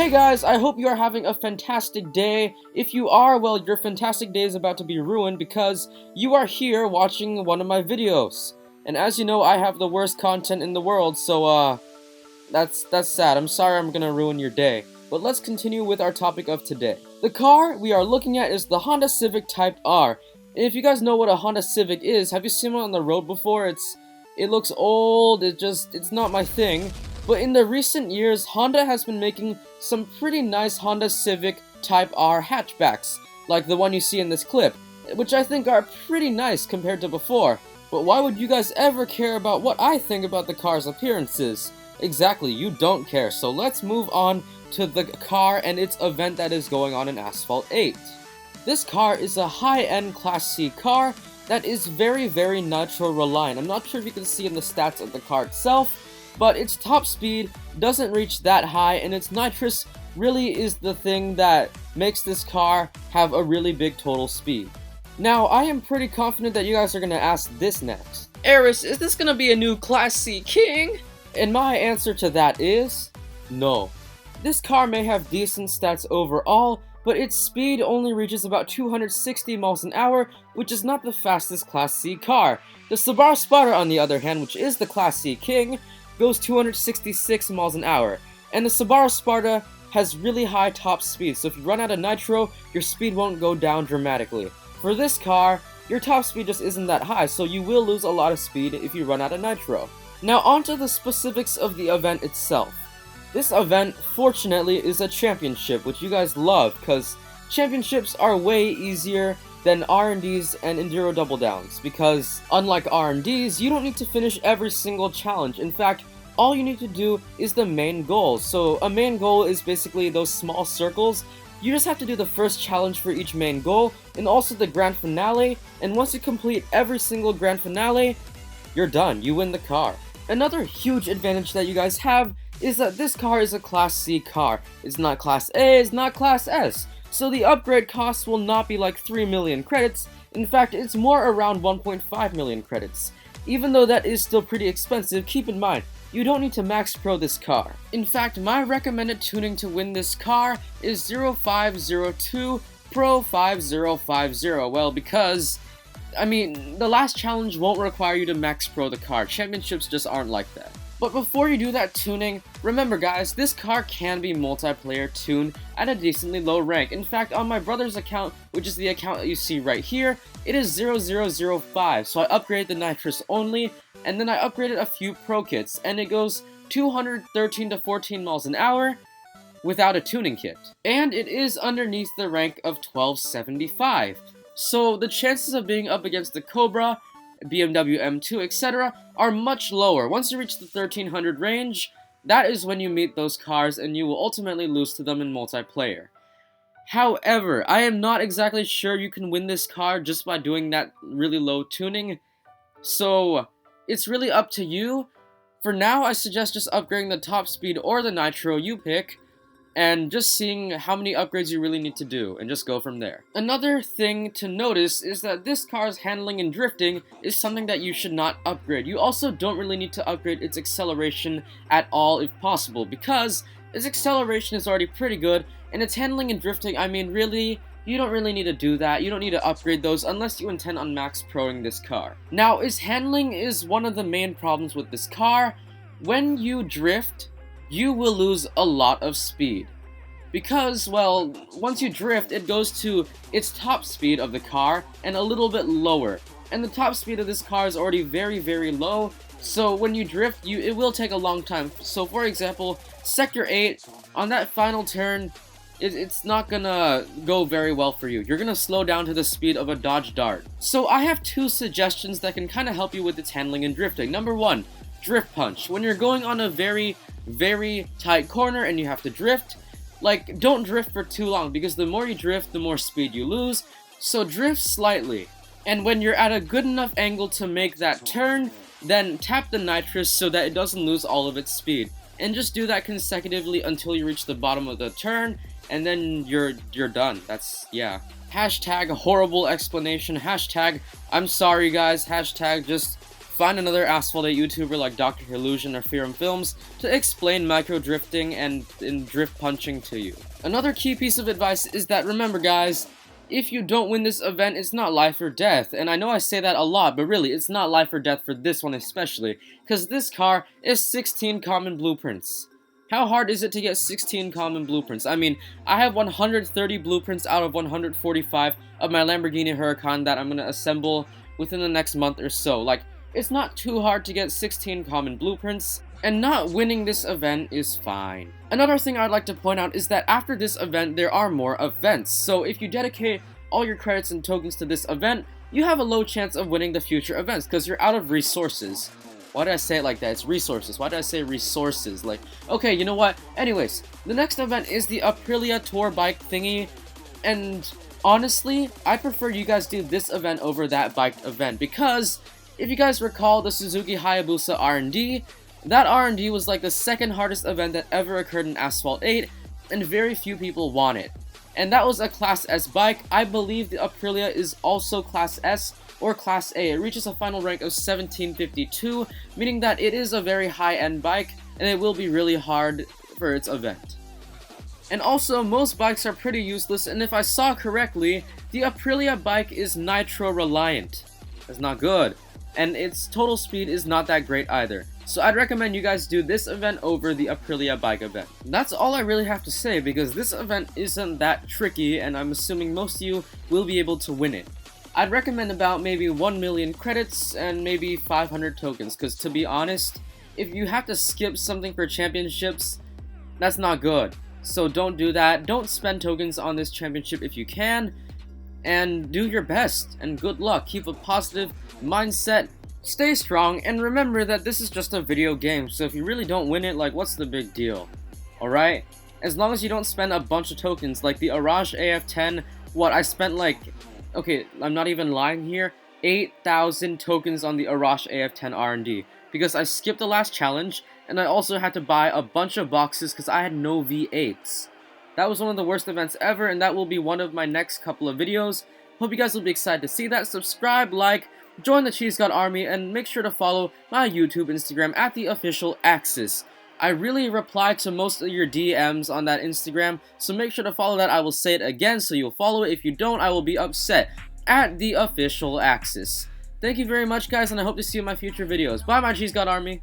Hey guys, I hope you are having a fantastic day. If you are, well, your fantastic day is about to be ruined because you are here watching one of my videos. And as you know, I have the worst content in the world, so that's sad. I'm sorry I'm gonna ruin your day. But let's continue with our topic of today. The car we are looking at is the Honda Civic Type R. And if you guys know what a Honda Civic is, have you seen one on the road before? It looks old, it's not my thing. But in the recent years, Honda has been making some pretty nice Honda Civic Type R hatchbacks, like the one you see in this clip, which I think are pretty nice compared to before. But why would you guys ever care about what I think about the car's appearances? Exactly, you don't care, so let's move on to the car and its event that is going on in Asphalt 8. This car is a high-end Class C car that is very nitro reliant. I'm not sure if you can see in the stats of the car itself, but its top speed doesn't reach that high, and its nitrous really is the thing that makes this car have a really big total speed. Now, I am pretty confident that you guys are going to ask this next. Aris, is this going to be a new Class C king? And my answer to that is no. This car may have decent stats overall, but its speed only reaches about 260 miles an hour, which is not the fastest Class C car. The Subaru Sparta, on the other hand, which is the Class C king, goes 266 miles an hour, and the Subaru Sparta has really high top speed, so if you run out of nitro, your speed won't go down dramatically. For this car, your top speed just isn't that high, so you will lose a lot of speed if you run out of nitro. Now onto the specifics of the event itself. This event, fortunately, is a championship, which you guys love, because championships are way easier than R&Ds and Enduro Double Downs, because unlike R&Ds, you don't need to finish every single challenge. In fact, all you need to do is the main goals. So a main goal is basically those small circles. You just have to do the first challenge for each main goal, and also the grand finale, and once you complete every single grand finale, you're done, you win the car. Another huge advantage that you guys have is that this car is a Class C car. It's not Class A, it's not Class S. So the upgrade cost will not be like 3 million credits. In fact, it's more around 1.5 million credits. Even though that is still pretty expensive, keep in mind, you don't need to max pro this car. In fact, my recommended tuning to win this car is 0502 Pro 5050. Well, because, I mean, the last challenge won't require you to max pro the car. Championships just aren't like that. But before you do that tuning, remember guys, this car can be multiplayer tuned at a decently low rank. In fact, on my brother's account, which is the account that you see right here, it is 0005, so I upgraded the nitrous only, and then I upgraded a few pro kits, and it goes 213 to 14 miles an hour without a tuning kit. And it is underneath the rank of 1275. So the chances of being up against the Cobra, BMW M2, etc. are much lower. Once you reach the 1300 range, that is when you meet those cars and you will ultimately lose to them in multiplayer. However, I am not exactly sure you can win this car just by doing that really low tuning, so it's really up to you. For now, I suggest just upgrading the top speed or the nitro you pick, and just seeing how many upgrades you really need to do, and just go from there. Another thing to notice is that this car's handling and drifting is something that you should not upgrade. You also don't really need to upgrade its acceleration at all if possible, because its acceleration is already pretty good, and its handling and drifting, I mean, really, you don't really need to do that. You don't need to upgrade those unless you intend on max proing this car. Now, its handling is one of the main problems with this car. When you drift, you will lose a lot of speed. Because, well, once you drift, it goes to its top speed of the car and a little bit lower. And the top speed of this car is already very low, so when you drift, it will take a long time. So for example, Sector 8, on that final turn, it's not gonna go very well for you. You're gonna slow down to the speed of a Dodge Dart. So I have two suggestions that can kind of help you with its handling and drifting. Number one, drift punch. When you're going on a very tight corner and you have to drift, like, don't drift for too long, because the more you drift, the more speed you lose, so drift slightly. And when you're at a good enough angle to make that turn, then tap the nitrous so that it doesn't lose all of its speed. And just do that consecutively until you reach the bottom of the turn, and then you're done. Yeah. Hashtag horrible explanation, hashtag I'm sorry guys, hashtag just find another Asphalt 8 YouTuber like Dr. Illusion or Fearum Films to explain micro drifting and drift punching to you. Another key piece of advice is that remember guys, if you don't win this event, it's not life or death. And I know I say that a lot, but really, it's not life or death for this one especially, because this car is 16 common blueprints. How hard is it to get 16 common blueprints? I mean, I have 130 blueprints out of 145 of my Lamborghini Huracan that I'm going to assemble within the next month or so. Like, it's not too hard to get 16 common blueprints, and not winning this event is fine. Another thing I'd like to point out is that after this event, there are more events. So if you dedicate all your credits and tokens to this event, you have a low chance of winning the future events because you're out of resources. Why did I say it like that? It's resources. Why did I say resources? Like, okay, you know what? Anyways, the next event is the Aprilia Tour Bike thingy, and honestly, I prefer you guys do this event over that bike event because if you guys recall the Suzuki Hayabusa R&D, that R&D was like the second hardest event that ever occurred in Asphalt 8, and very few people won it. And that was a Class S bike. I believe the Aprilia is also Class S or Class A. It reaches a final rank of 1752, meaning that it is a very high-end bike, and it will be really hard for its event. And also, most bikes are pretty useless, and if I saw correctly, the Aprilia bike is nitro-reliant. That's not good. And its total speed is not that great either. So I'd recommend you guys do this event over the Aprilia bike event. That's all I really have to say because this event isn't that tricky and I'm assuming most of you will be able to win it. I'd recommend about maybe 1 million credits and maybe 500 tokens because to be honest, if you have to skip something for championships, that's not good. So don't do that. Don't spend tokens on this championship if you can. And do your best, and good luck. Keep a positive mindset, stay strong, and remember that this is just a video game, so if you really don't win it, like, what's the big deal? Alright? As long as you don't spend a bunch of tokens, like the Aris AF10, I spent like, okay, I'm not even lying here, 8,000 tokens on the Aris AF10 R&D, because I skipped the last challenge, and I also had to buy a bunch of boxes because I had no V8s. That was one of the worst events ever, and that will be one of my next couple of videos. Hope you guys will be excited to see that. Subscribe, like, join the Cheese God Army, and make sure to follow my YouTube, Instagram at the official Axis. I really reply to most of your DMs on that Instagram, so make sure to follow that. I will say it again, so you'll follow it. If you don't, I will be upset. At the official Axis. Thank you very much, guys, and I hope to see you in my future videos. Bye, my Cheese God Army.